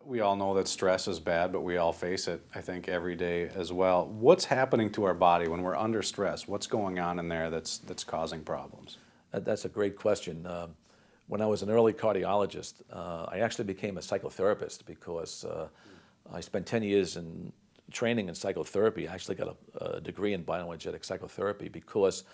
we all know that stress is bad, but we all face it, I think, every day as well. What's happening to our body when we're under stress? What's going on in there that's causing problems? That's a great question. When I was an early cardiologist, I actually became a psychotherapist because I spent 10 years in training in psychotherapy. I actually got a degree in bioenergetic psychotherapy because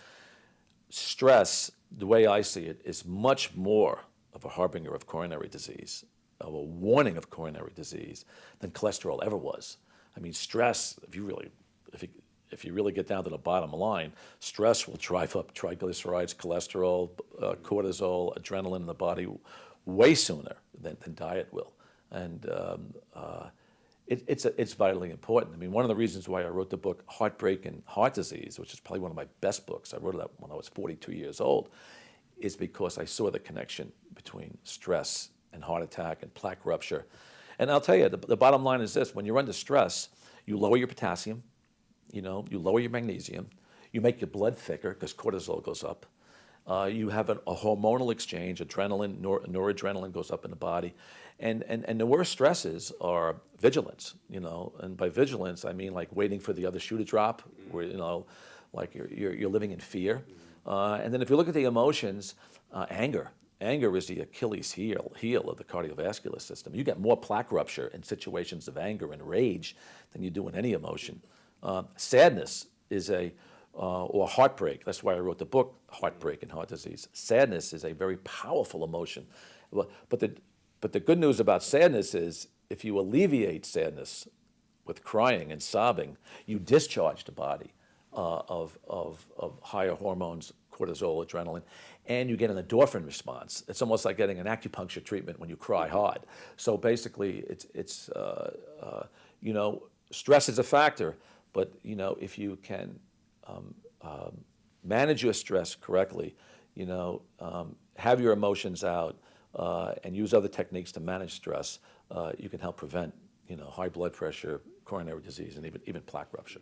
stress, the way I see it, is much more of a harbinger of coronary disease, of a warning of coronary disease, than cholesterol ever was. I mean, stress, if you really get down to the bottom line, stress will drive up triglycerides, cholesterol, cortisol, adrenaline in the body way sooner than diet will. And it's vitally important. I mean, one of the reasons why I wrote the book Heartbreak and Heart Disease, which is probably one of my best books, I wrote it when I was 42 years old, is because I saw the connection between stress and heart attack and plaque rupture. And I'll tell you, the bottom line is this: when you're under stress, you lower your potassium, you lower your magnesium, you make your blood thicker because cortisol goes up. You have a hormonal exchange, adrenaline, noradrenaline goes up in the body. And the worst stresses are vigilance, and by vigilance, I mean like waiting for the other shoe to drop, where, like you're living in fear. And then if you look at the emotions, anger. Anger is the Achilles heel of the cardiovascular system. You get more plaque rupture in situations of anger and rage than you do in any emotion. Sadness is or heartbreak. That's why I wrote the book, Heartbreak and Heart Disease. Sadness is a very powerful emotion. But the good news about sadness is if you alleviate sadness with crying and sobbing, you discharge the body of higher hormones, cortisol, adrenaline, and you get an endorphin response. It's almost like getting an acupuncture treatment when you cry hard. So basically, it's stress is a factor, but if you can manage your stress correctly, have your emotions out, and use other techniques to manage stress, you can help prevent high blood pressure, coronary disease, and even plaque rupture.